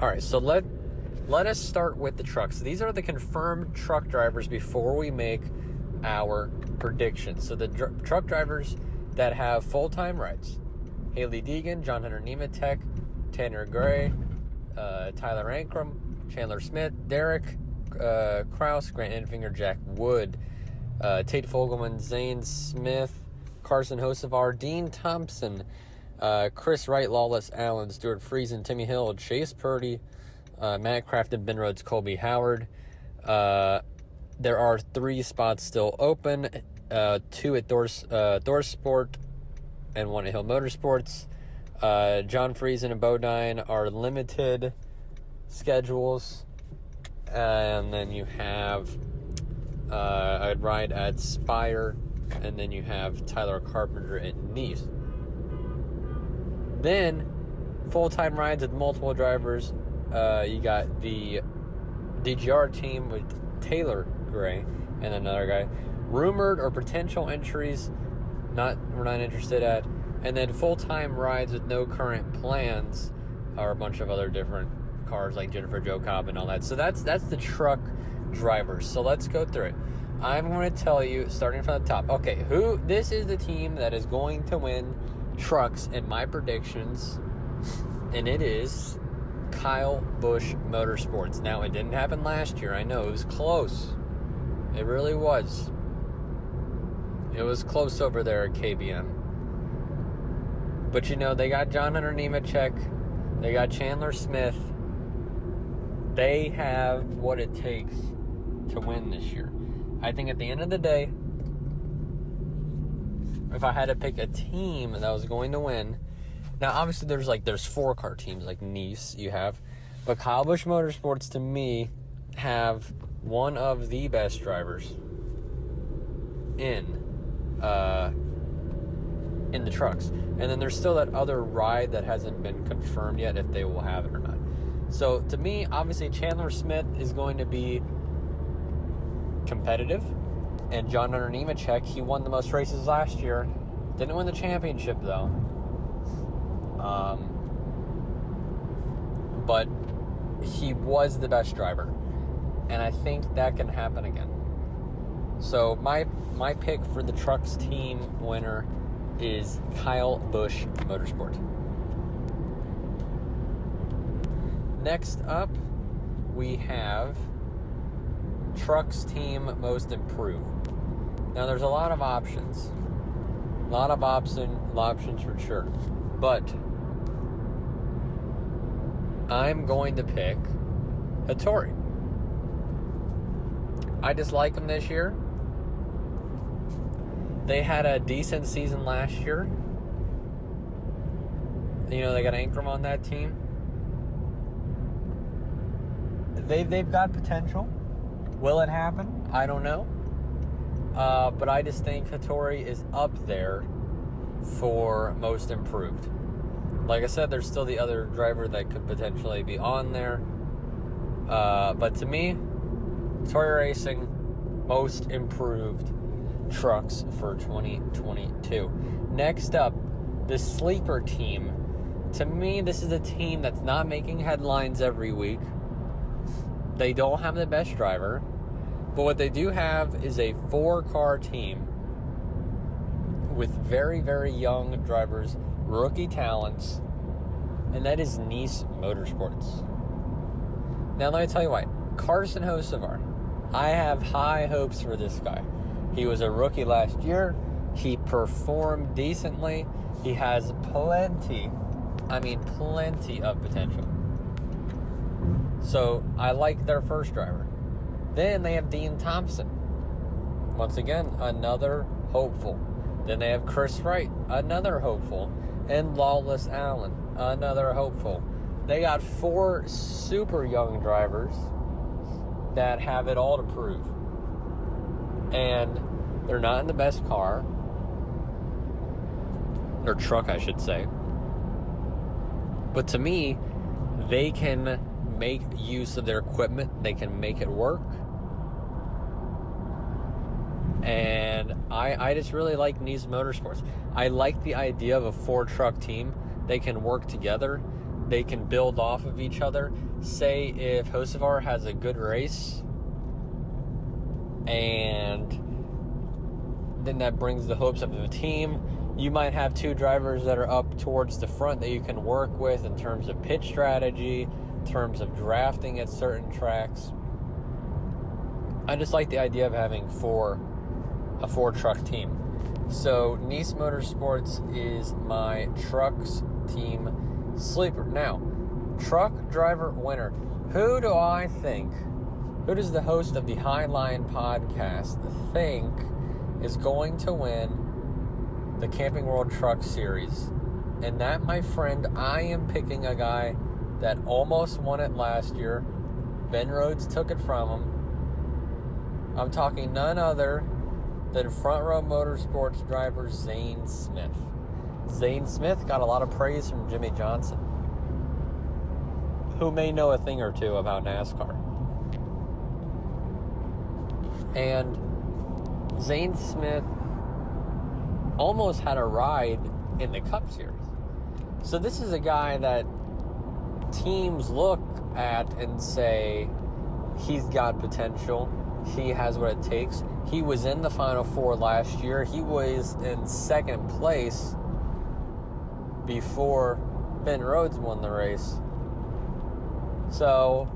All right, so let us start with the trucks. These are the confirmed truck drivers before we make our predictions. So the truck drivers that have full-time rides: Haley Deegan, John Hunter Nemechek, Tanner Gray, Tyler Ankrum, Chandler Smith, Derek Kraus, Grant Enfinger, Jack Wood, Tate Fogelman, Zane Smith, Carson Osfar, Dean Thompson, Chris Wright, Lawless Allen, Stuart Friesen, Timmy Hill, Chase Purdy, Matt Crafton, Ben Rhodes, Colby Howard. There are 3 spots still open, 2 at Thor Sport and 1 at Hill Motorsports. John Friesen and Bodine are limited schedules. And then you have a ride at Spire, and then you have Tyler Carpenter at Nice. Then, full-time rides with multiple drivers. You got the DGR team with Taylor Gray and another guy. Rumored or potential entries, we're not interested at. And then full-time rides with no current plans are a bunch of other different cars like Jennifer Jo Cobb and all that. So that's the truck drivers. So let's go through it. I'm going to tell you, starting from the top. Okay, this is the team that is going to win trucks in my predictions, and it is Kyle Busch Motorsports. Now, it didn't happen last year. I know, it was close. It really was. It was close over there at KBM. But, they got John Hunter Nemechek. They got Chandler Smith. They have what it takes to win this year. I think at the end of the day, if I had to pick a team that was going to win, now obviously there's 4-car teams like Nice you have, but Kyle Busch Motorsports to me have one of the best drivers in the trucks. And then there's still that other ride that hasn't been confirmed yet if they will have it or not. So to me, obviously Chandler Smith is going to be competitive, and John Hunter Nemechek, he won the most races last year. Didn't win the championship though. But he was the best driver, and I think that can happen again. So my pick for the trucks team winner is Kyle Busch Motorsport. Next up, we have trucks team most improved. Now, there's a lot of options. A lot of options for sure. But I'm going to pick Hattori. I just like him this year. They had a decent season last year. They got Ankrum on that team. They've got potential. Will it happen? I don't know. But I just think Hattori is up there for most improved. Like I said, there's still the other driver that could potentially be on there. But to me, Hattori Racing, most improved trucks for 2022. Next up, the sleeper team. To me, this is a team that's not making headlines every week. They don't have the best driver, but what they do have is a 4-car team with very, very young drivers, rookie talents, and that is Nice Motorsports. Now, let me tell you why. Carson Osfar. I have high hopes for this guy. He was a rookie last year. He performed decently. He has plenty of potential. So, I like their first driver. Then they have Dean Thompson. Once again, another hopeful. Then they have Chris Wright, another hopeful. And Lawless Allen, another hopeful. They got 4 super young drivers that have it all to prove. And they're not in the best car. Or truck, I should say. But to me, they can make use of their equipment. They can make it work. And I just really like Nice Motorsports. I like the idea of a 4-truck team. They can work together. they can build off of each other. Say if Osfar has a good race, and then that brings the hopes up of the team. You might have two drivers that are up towards the front that you can work with in terms of pit strategy, in terms of drafting at certain tracks. I just like the idea of having a four-truck team. So Nice Motorsports is my trucks team sleeper. Now, truck driver winner. Who does the host of the Highline podcast think is going to win the Camping World Truck Series? And that, my friend, I am picking a guy that almost won it last year. Ben Rhodes took it from him. I'm talking none other than Front Row Motorsports driver Zane Smith. Zane Smith got a lot of praise from Jimmy Johnson, who may know a thing or two about NASCAR. And Zane Smith almost had a ride in the Cup Series. So this is a guy that teams look at and say, he's got potential. He has what it takes. He was in the Final Four last year. He was in second place before Ben Rhodes won the race. So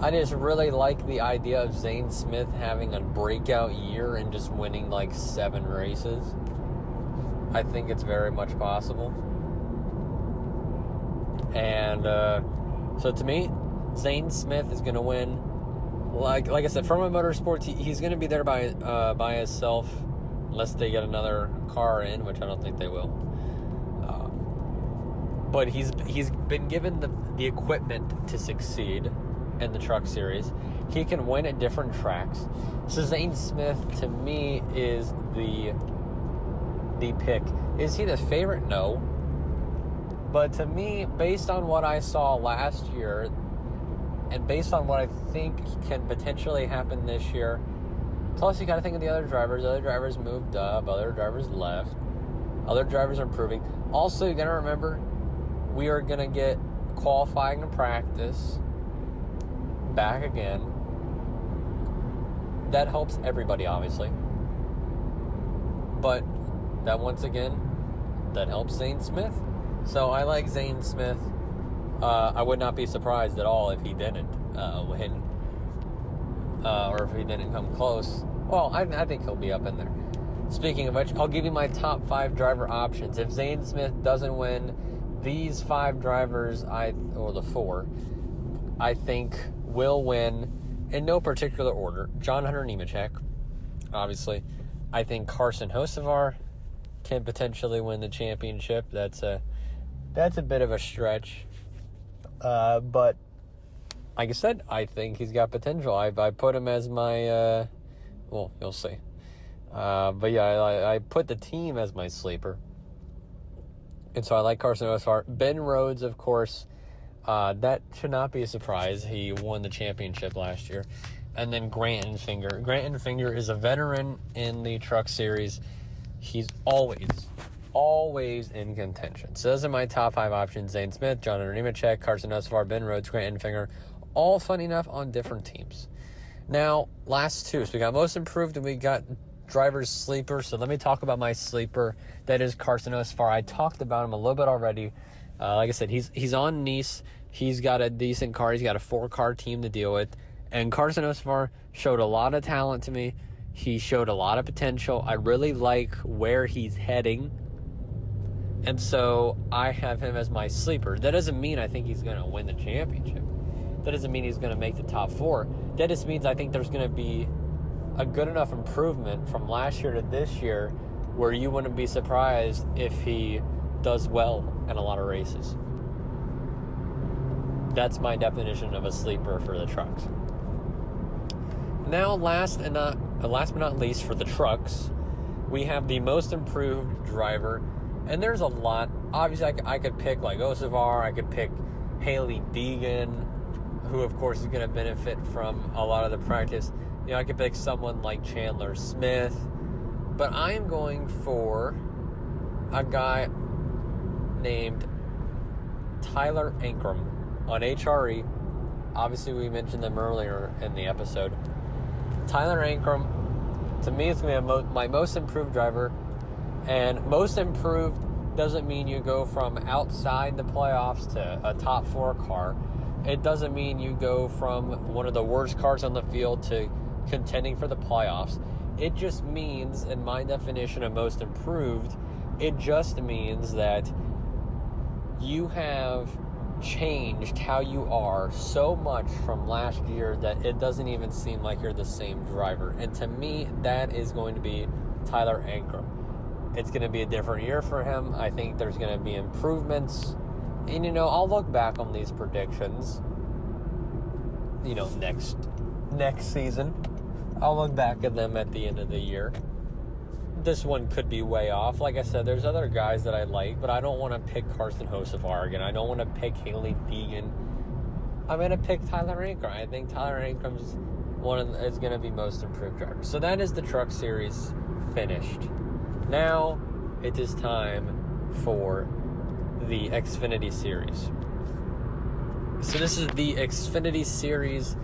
I just really like the idea of Zane Smith having a breakout year and just winning like 7 races. I think it's very much possible. And so to me, Zane Smith is going to win. Like I said, from a motorsports, he's going to be there by himself, unless they get another car in, which I don't think they will. But he's been given the equipment to succeed in the Truck Series. He can win at different tracks. So Zane Smith, to me, is the pick. Is he the favorite? No. But to me, based on what I saw last year, and based on what I think can potentially happen this year, plus you got to think of the other drivers. Other drivers moved up, other drivers left, other drivers are improving. Also, you got to remember, we are going to get qualifying and practice back again. That helps everybody, obviously. But that, once again, that helps Zane Smith. So I like Zane Smith. I would not be surprised at all if he didn't win, or if he didn't come close. Well, I think he'll be up in there. Speaking of which, I'll give you my top 5 driver options. If Zane Smith doesn't win, these 5 drivers, or the 4, I think will win in no particular order. John Hunter Nemechek, obviously. I think Carson Osfar can potentially win the championship. That's a bit of a stretch. But like I said, I think he's got potential. I put him as my, well, you'll see. But yeah, I put the team as my sleeper. And so I like Carson Osfar. Ben Rhodes, of course, that should not be a surprise. He won the championship last year. And then Grant Enfinger. Grant Enfinger is a veteran in the Truck Series. He's always in contention. So those are my top 5 options. Zane Smith, John Hunter Nemechek, Carson Osfar, Ben Rhodes, Grant Enfinger. All, funny enough, on different teams. Now, last 2. So we got most improved and we got driver's sleeper. So let me talk about my sleeper. That is Carson Osfar. I talked about him a little bit already. Like I said, he's on Nice. He's got a decent car. He's got a 4-car team to deal with. And Carson Osfar showed a lot of talent to me. He showed a lot of potential. I really like where he's heading. And so I have him as my sleeper. That doesn't mean I think he's going to win the championship. That doesn't mean he's going to make the top 4. That just means I think there's going to be a good enough improvement from last year to this year where you wouldn't be surprised if he does well in a lot of races. That's my definition of a sleeper for the trucks. Now, last but not least, for the trucks, we have the most improved driver. And there's a lot. Obviously, I could pick like Osfar. I could pick Haley Deegan, who, of course, is going to benefit from a lot of the practice. You know, I could pick someone like Chandler Smith. But I am going for a guy named Tyler Ankrum on HRE. Obviously, we mentioned them earlier in the episode. Tyler Ankrum, to me, is going to be my most improved driver. And most improved doesn't mean you go from outside the playoffs to a top 4 car. It doesn't mean you go from one of the worst cars on the field to contending for the playoffs. It just means, in my definition of most improved, it just means that you have changed how you are so much from last year that it doesn't even seem like you're the same driver. And to me, that is going to be Tyler Ankrum. It's going to be a different year for him. I think there's going to be improvements. And, I'll look back on these predictions, next season. I'll look back at them at the end of the year. This one could be way off. Like I said, there's other guys that I like, but I don't want to pick Carson Osfar again. I don't want to pick Haley Deegan. I'm going to pick Tyler Ankrum. I think Tyler Ankrum's is going to be most improved driver. So that is the Truck Series finished. Now it is time for the Xfinity Series. So this is the Xfinity Series